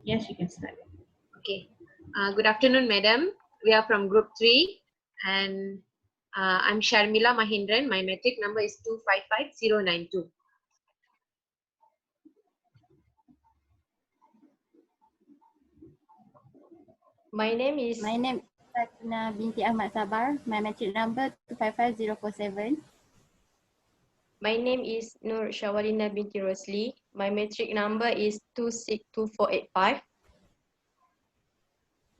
Yes, you can start. Okay. Good afternoon, madam. We are from Group 3 and I'm Sharmila Mahindran. My metric number is 255092. My name is My name is Fatina binti Ahmad Sabar. My metric number 255047. my name is Nur Shawalina binti Rosli. My metric number is 262485.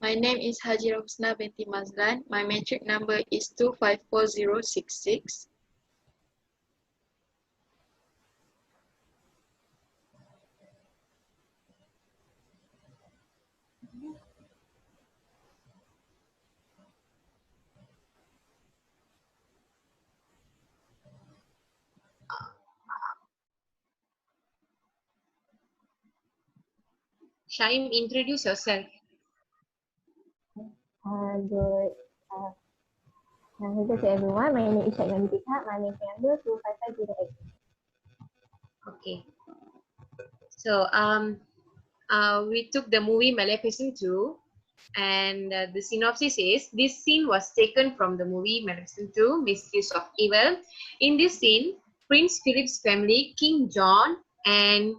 My name is Haji Roksna binti Mazlan. My metric number is 254066. Shaim, introduce yourself. Good. Hello to everyone. My name is Syed Tika. My name number 25508. Okay. So we took the movie Maleficent 2 and the synopsis is this scene was taken from the movie Maleficent 2, Mistress of Evil. In this scene, Prince Philip's family, King John and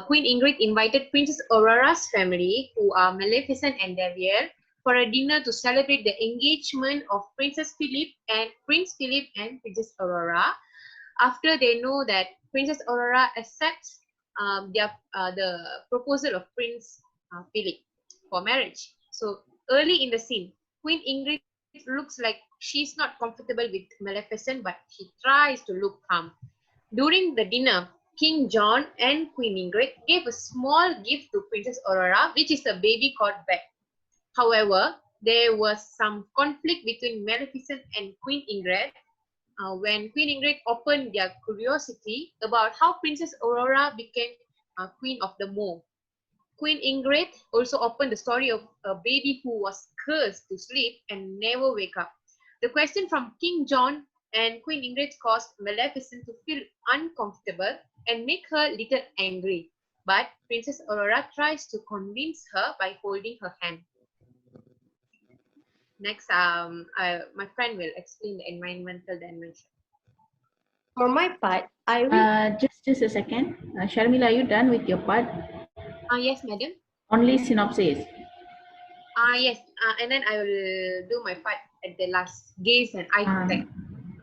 Queen Ingrid invited Princess Aurora's family, who are Maleficent and Devier, for a dinner to celebrate the engagement of Princess Philip and Prince Philip and Princess Aurora. After they know that Princess Aurora accepts the proposal of Prince Philip for marriage. So early in the scene, Queen Ingrid looks like she's not comfortable with Maleficent, but she tries to look calm. During the dinner, King John and Queen Ingrid gave a small gift to Princess Aurora, which is a baby called Beth. However, there was some conflict between Maleficent and Queen Ingrid when Queen Ingrid opened their curiosity about how Princess Aurora became Queen of the Moor. Queen Ingrid also opened the story of a baby who was cursed to sleep and never wake up. The question from King John and Queen Ingrid caused Maleficent to feel uncomfortable and make her a little angry. But Princess Aurora tries to convince her by holding her hand. Next, my friend will explain the environmental dimension. For my part, I will Just a second. Sharmila, are you done with your part? Yes, madam. Only synopsis. Yes, and then I will do my part at the last. Gaze and eye contact.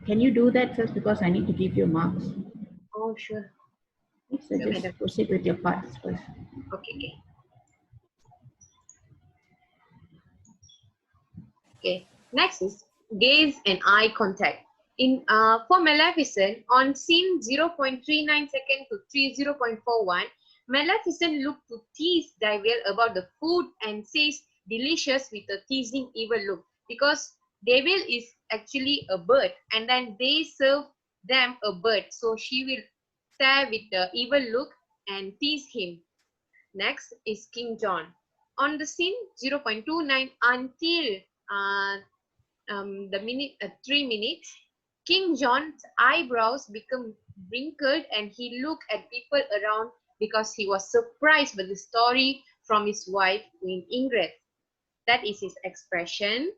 Can you do that first because I need to give you marks? Oh, sure. So Sure, just madam. proceed with your parts first. Okay. Okay. Next is gaze and eye contact. In for Maleficent, on scene 0.39 second to 30.41, Maleficent looked to tease Devil about the food and says delicious with a teasing evil look because Devil is actually a bird and then they serve them a bird, so she will stare with the evil look and tease him. Next is King John. On the scene 0.29 until the minute 3 minutes, King John's eyebrows become wrinkled and he looked at people around because he was surprised by the story from his wife Queen Ingrid. That is his expression.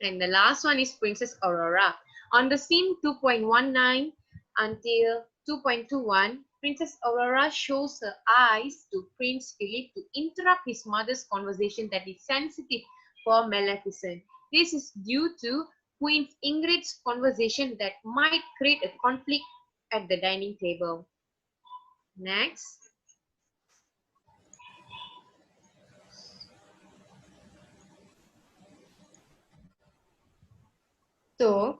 And the last one is Princess Aurora. On the scene 2.19 until 2.21, Princess Aurora shows her eyes to Prince Philip to interrupt his mother's conversation that is sensitive for Maleficent. This is due to Queen Ingrid's conversation that might create a conflict at the dining table. Next. So,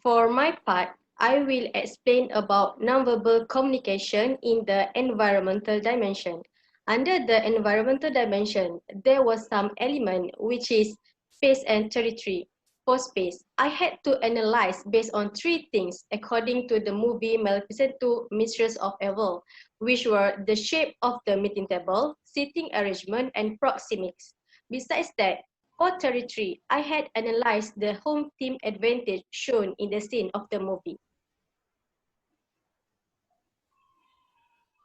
for my part, I will explain about nonverbal communication in the environmental dimension. Under the environmental dimension, there was some element which is space and territory. For space, I had to analyze based on three things according to the movie Maleficent 2, Mistress of Evil, which were the shape of the meeting table, seating arrangement, and proxemics. Besides that, for territory, I had analyzed the home team advantage shown in the scene of the movie.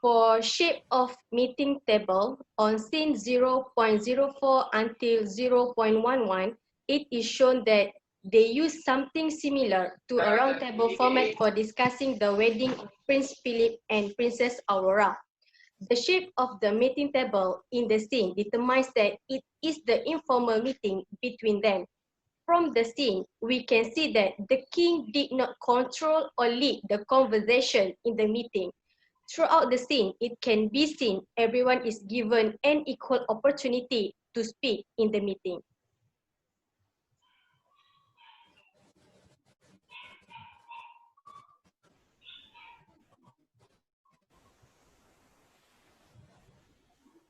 For shape of meeting table, on scene 0.04 until 0.11, it is shown that they use something similar to a round table format for discussing the wedding of Prince Philip and Princess Aurora. The shape of the meeting table in the scene determines that it is the informal meeting between them. From the scene, we can see that the king did not control or lead the conversation in the meeting. Throughout the scene, it can be seen everyone is given an equal opportunity to speak in the meeting.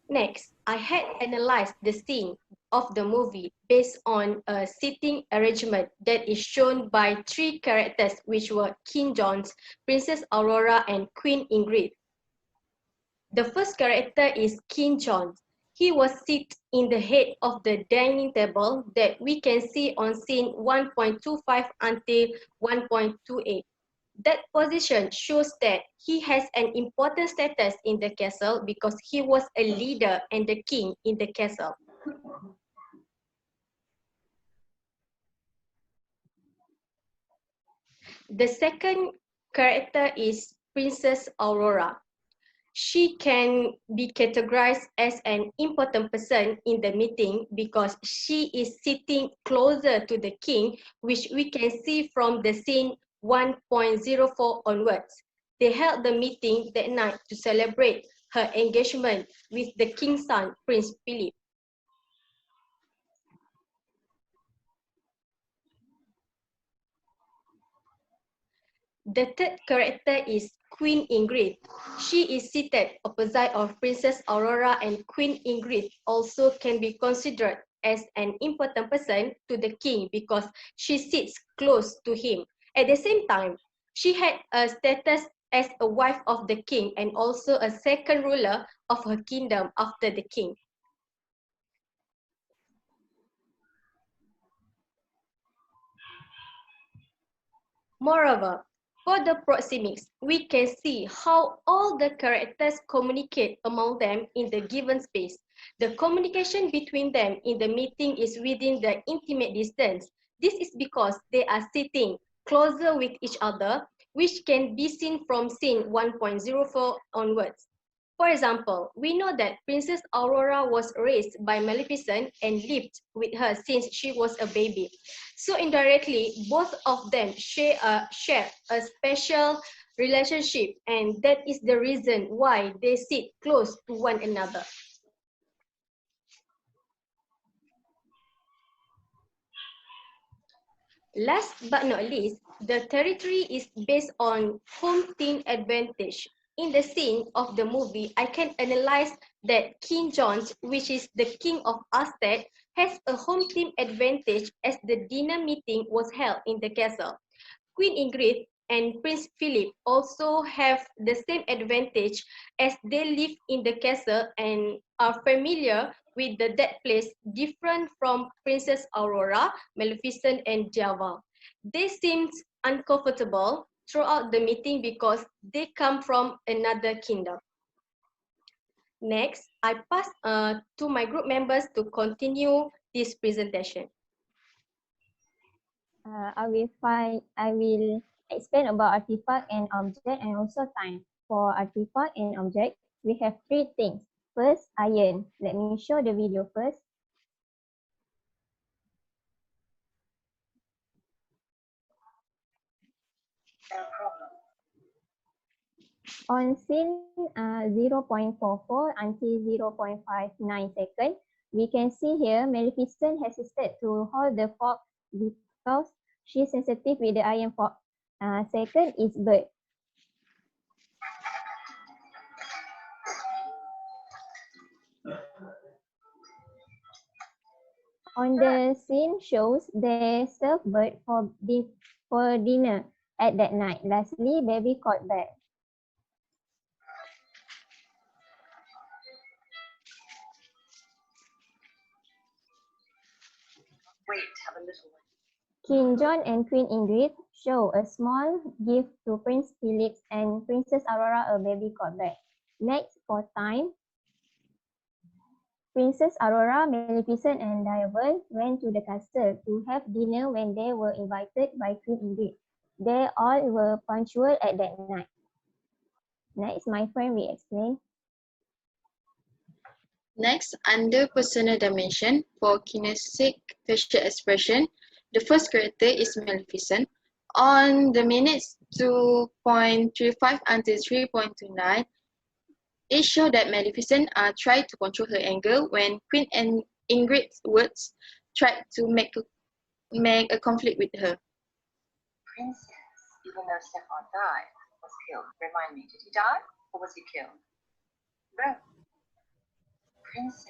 Next, I had analyzed the scene of the movie based on a seating arrangement that is shown by three characters, which were King John, Princess Aurora, and Queen Ingrid. The first character is King John. He was seated in the head of the dining table that we can see on scene 1.25 until 1.28. That position shows that he has an important status in the castle because he was a leader and the king in the castle. The second character is Princess Aurora. She can be categorized as an important person in the meeting because she is sitting closer to the king, which we can see from the scene 1.04 onwards. They held the meeting that night to celebrate her engagement with the king's son, Prince Philip. The third character is Queen Ingrid. She is seated opposite of Princess Aurora, and Queen Ingrid also can be considered as an important person to the king because she sits close to him. At the same time, she had a status as a wife of the king and also a second ruler of her kingdom after the king. Moreover, for the proxemics, we can see how all the characters communicate among them in the given space. The communication between them in the meeting is within the intimate distance. This is because they are sitting closer with each other, which can be seen from scene 1.04 onwards. For example, we know that Princess Aurora was raised by Maleficent and lived with her since she was a baby. So indirectly, both of them share a special relationship, and that is the reason why they sit close to one another. Last but not least, the territory is based on home team advantage. In the scene of the movie, I can analyze that King John, which is the king of Aztec, has a home team advantage as the dinner meeting was held in the castle. Queen Ingrid and Prince Philip also have the same advantage as they live in the castle and are familiar with that place, different from Princess Aurora, Maleficent, and Java. They seem uncomfortable throughout the meeting because they come from another kingdom. Next, I pass to my group members to continue this presentation. I will explain about artifact and object and also time. For artifact and object, we have three things. First, iron. Let me show the video first. On scene 0.44 until 0.59 seconds, we can see here Maleficent hesitated to hold the fork because she's sensitive with the iron fork. Second is bird. On the scene shows they serve bird for dinner at that night. Lastly, baby caught back. King John and Queen Ingrid show a small gift to Prince Philip and Princess Aurora a baby caught back. Next, for time, Princess Aurora, Maleficent, and Diagon went to the castle to have dinner when they were invited by Queen Ingrid. They all were punctual at that night. Next, my friend will explain. Next, under personal dimension, for kinetic facial expression, the first character is Maleficent. On the minutes 2.35 until 3.29, it shows that Maleficent tried to control her anger when Queen Ingrid's words tried to make a conflict with her. Princess, even though Stefan died, was killed. Remind me, did he die or was he killed? No. Princess.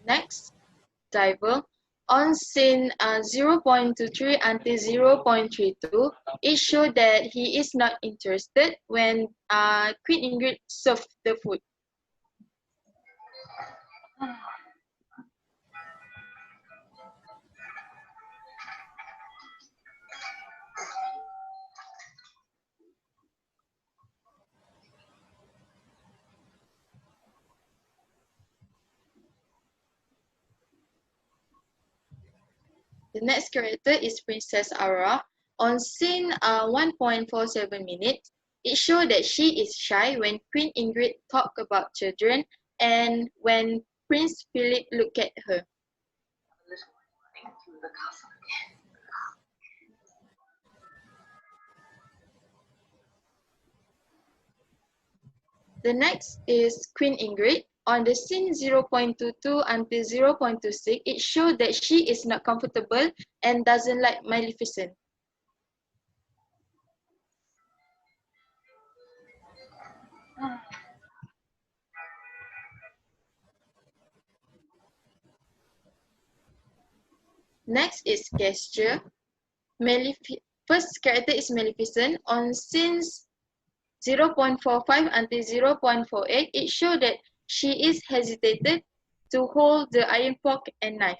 Next, Diver. On scene 0.23 until 0.32, it showed that he is not interested when Queen Ingrid served the food. The next character is Princess Aurora. On scene 1.47 minutes, it showed that she is shy when Queen Ingrid talked about children and when Prince Philip looked at her. A little running through the castle again. The next is Queen Ingrid. On the scene 0.22 until 0.26, it showed that she is not comfortable and doesn't like Maleficent. Next is gesture. First character is Maleficent. On scenes 0.45 until 0.48, it showed that she is hesitated to hold the iron fork and knife.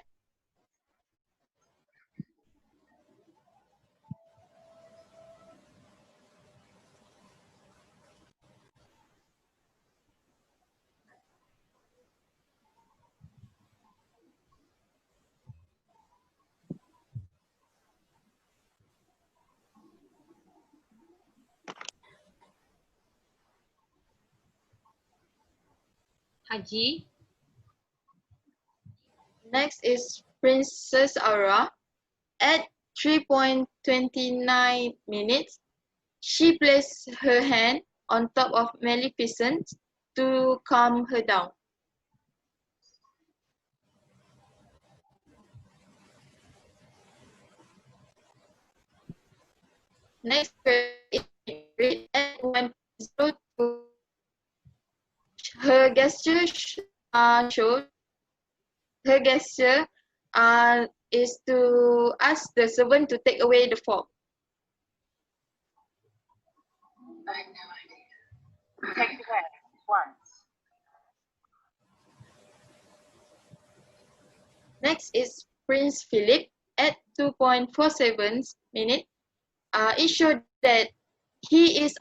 Haji. Next is Princess Aurora. At 3.29 minutes, she placed her hand on top of Maleficent to calm her down. Next is Ingrid at 1.02. Her gesture showed her gesture is to ask the servant to take away the fork. I have no idea. Take it away once. Next is Prince Philip at 2.47 minutes. It showed that he is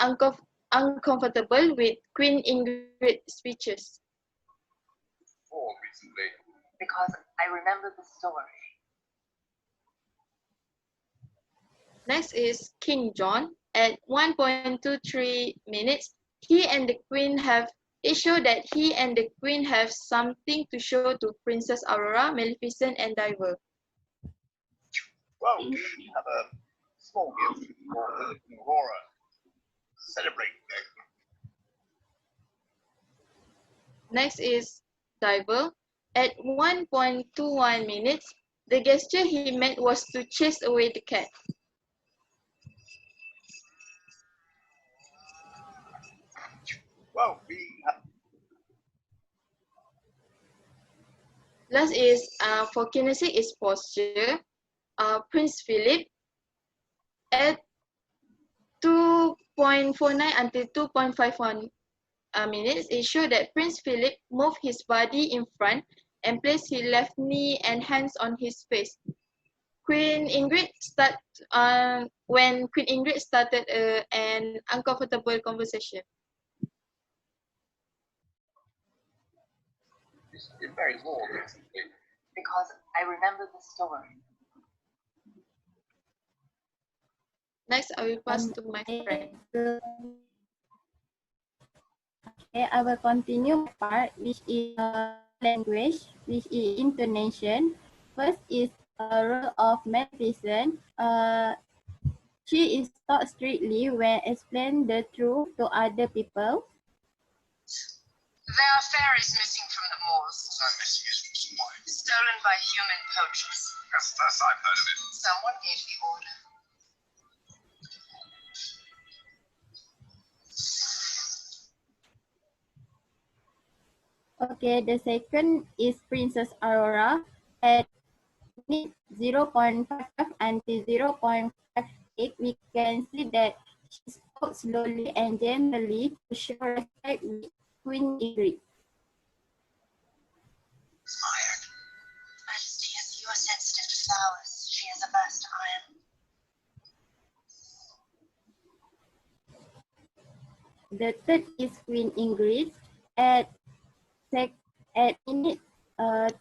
uncomfortable with Queen Ingrid's speeches. Recently. Because I remember the story. Next is King John at 1.23 minutes. He and the Queen have It showed that he and the Queen have something to show to Princess Aurora, Maleficent, and Diver. Well, we have a small gift for Aurora. Celebrate. Next is Diver. At 1.21 minutes, the gesture he made was to chase away the cat. Well, we have... Last is for kinetic is posture. Prince Philip at 2.49 until 2.51 minutes, it showed that Prince Philip moved his body in front and placed his left knee and hands on his face. When Queen Ingrid started an uncomfortable conversation. It's very warm, isn't it? Because I remember the story. Next, I will pass to my friend. Okay, I will continue my part, which is language, which is intonation. First is role of Maleficent. She is taught strictly when explain the truth to other people. There are fairies missing from the moors. So missing is from some way. Stolen by human poachers. That's the first I've heard of it. Someone gave the order. Okay, the second is Princess Aurora. At minute 0.55 until 0.58, we can see that she spoke slowly and gently to show respect with Queen Ingrid. Majesty, as you are sensitive to flowers, she is averse to iron. The third is Queen Ingrid. At minute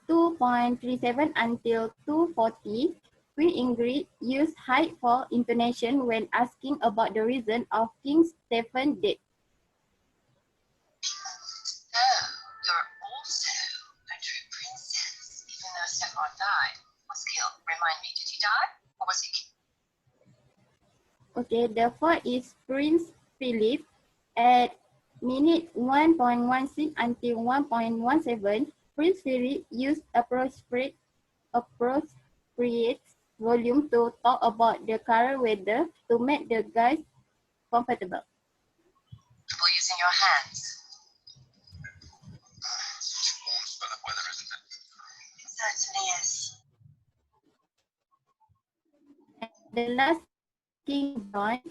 2.37 until 2:40, Queen Ingrid used high fall intonation when asking about the reason of King Stephen's death. Oh, you're also a true princess, even though Stefan died, was killed. Remind me, did he die or was he killed? Okay, the fourth is Prince Philip. At minute 1.16 until 1.17, Prince Philip used appropriate volume to talk about the current weather to make the guys comfortable. Or using your hands? Such a warm spell of weather, isn't it? It certainly is. And the last, King John.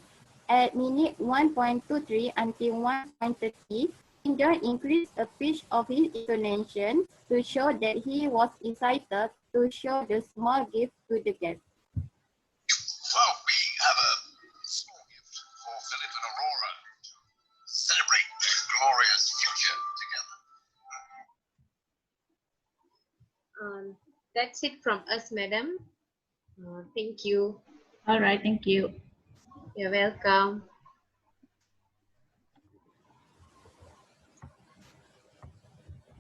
At minute 1.23 until 1.30, King John increased the pitch of his intonation to show that he was excited to show the small gift to the guests. Well, we have a small gift for Philip and Aurora to celebrate their glorious future together. That's it from us, madam. Thank you. All right, thank you. You're welcome.